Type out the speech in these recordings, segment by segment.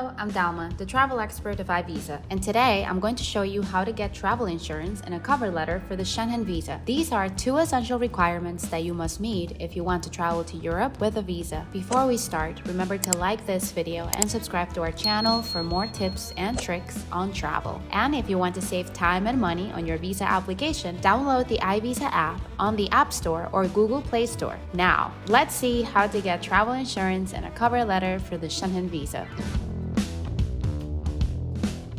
Hello, I'm Dalma, the travel expert of iVisa, and today I'm going to show you how to get travel insurance and a cover letter for the Schengen Visa. These are two essential requirements that you must meet if you want to travel to Europe with a visa. Before we start, remember to like this video and subscribe to our channel for more tips and tricks on travel. And if you want to save time and money on your visa application, download the iVisa app on the App Store or Google Play Store. Now, let's see how to get travel insurance and a cover letter for the Schengen Visa.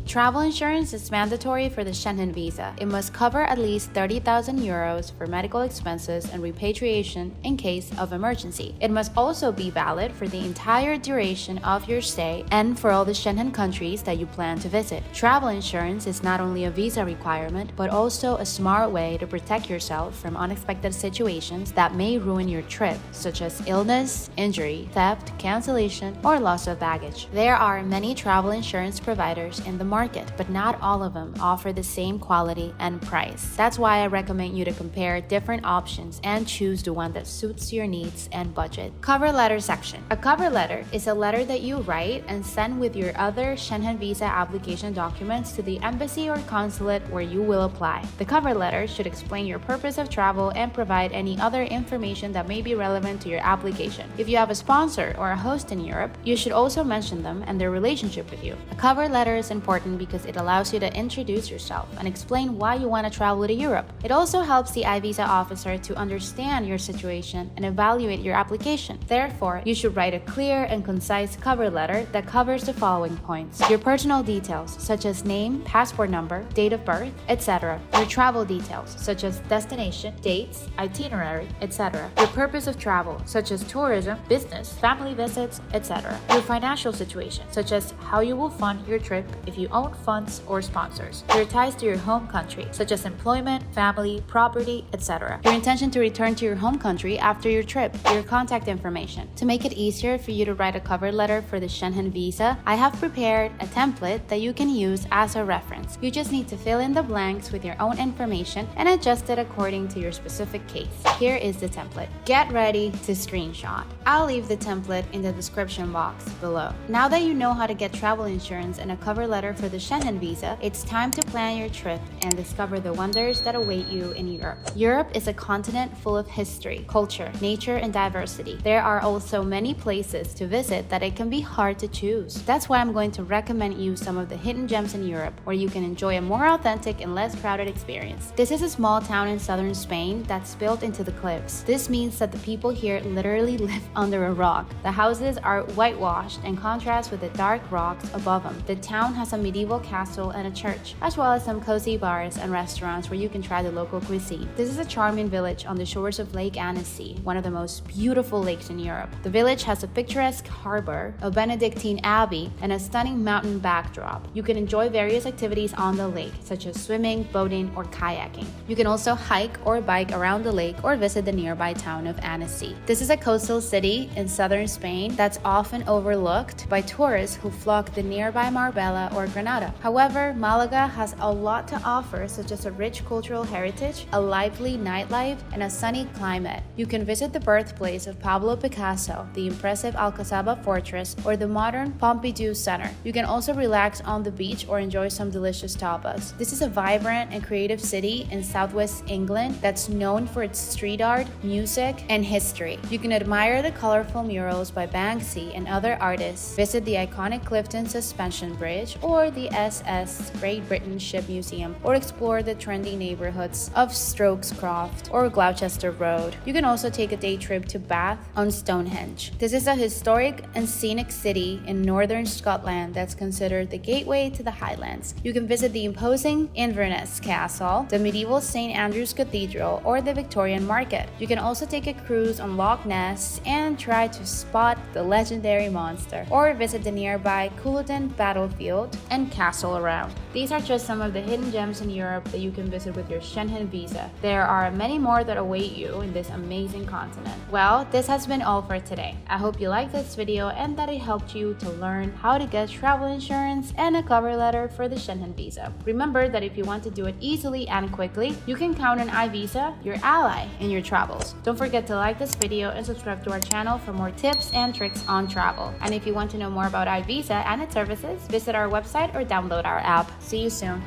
Travel insurance is mandatory for the Schengen Visa. It must cover at least 30,000 euros for medical expenses and repatriation in case of emergency. It must also be valid for the entire duration of your stay and for all the Schengen countries that you plan to visit. Travel insurance is not only a visa requirement, but also a smart way to protect yourself from unexpected situations that may ruin your trip, such as illness, injury, theft, cancellation, or loss of baggage. There are many travel insurance providers in the market, but not all of them offer the same quality and price. That's why I recommend you to compare different options and choose the one that suits your needs and budget. Cover letter section. A cover letter is a letter that you write and send with your other Schengen Visa application documents to the embassy or consulate where you will apply. The cover letter should explain your purpose of travel and provide any other information that may be relevant to your application. If you have a sponsor or a host in Europe, you should also mention them and their relationship with you. A cover letter is important because it allows you to introduce yourself and explain why you want to travel to Europe. It also helps the iVisa officer to understand your situation and evaluate your application. Therefore, you should write a clear and concise cover letter that covers the following points: your personal details, such as name, passport number, date of birth, etc. Your travel details, such as destination, dates, itinerary, etc. Your purpose of travel, such as tourism, business, family visits, etc. Your financial situation, such as how you will fund your trip if you own funds or sponsors. Your ties to your home country, such as employment, family, property, etc. Your intention to return to your home country after your trip. Your contact information. To make it easier for you to write a cover letter for the Schengen Visa, I have prepared a template that you can use as a reference. You just need to fill in the blanks with your own information and adjust it according to your specific case. Here is the template. Get ready to screenshot. I'll leave the template in the description box below. Now that you know how to get travel insurance and a cover letter for the Schengen Visa, it's time to plan your trip and discover the wonders that await you in Europe. Europe is a continent full of history, culture, nature, and diversity. There are also many places to visit that it can be hard to choose. That's why I'm going to recommend you some of the hidden gems in Europe where you can enjoy a more authentic and less crowded experience. This is a small town in southern Spain that's built into the cliffs. This means that the people here literally live under a rock. The houses are whitewashed and contrast with the dark rocks above them. The town has a medieval castle and a church, as well as some cozy bars and restaurants where you can try the local cuisine. This is a charming village on the shores of Lake Annecy, one of the most beautiful lakes in Europe. The village has a picturesque harbor, a Benedictine abbey, and a stunning mountain backdrop. You can enjoy various activities on the lake, such as swimming, boating, or kayaking. You can also hike or bike around the lake or visit the nearby town of Annecy. This is a coastal city in southern Spain that's often overlooked by tourists who flock to nearby Marbella or Granada. However, Malaga has a lot to offer, such as a rich cultural heritage, a lively nightlife, and a sunny climate. You can visit the birthplace of Pablo Picasso, the impressive Alcazaba Fortress, or the modern Pompidou Center. You can also relax on the beach or enjoy some delicious tapas. This is a vibrant and creative city in southwest England that's known for its street art, music, and history. You can admire the colorful murals by Banksy and other artists, visit the iconic Clifton Suspension Bridge or the SS Great Britain Ship Museum, or explore the trendy neighborhoods of Stokescroft or Gloucester Road. You can also take a day trip to Bath on Stonehenge. This is a historic and scenic city in northern Scotland that's considered the gateway to the Highlands. You can visit the imposing Inverness Castle, the medieval St. Andrew's Cathedral, or the Victorian Market. You can also take a cruise on Loch Ness and try to spot the legendary monster, or visit the nearby Culloden Battlefield and and castle around. These are just some of the hidden gems in Europe that you can visit with your Schengen visa. There are many more that await you in this amazing continent. Well, this has been all for today. I hope you liked this video and that it helped you to learn how to get travel insurance and a cover letter for the Schengen visa. Remember that if you want to do it easily and quickly, you can count on iVisa, your ally in your travels. Don't forget to like this video and subscribe to our channel for more tips and tricks on travel. And if you want to know more about iVisa and its services, visit our website or download our app. See you soon.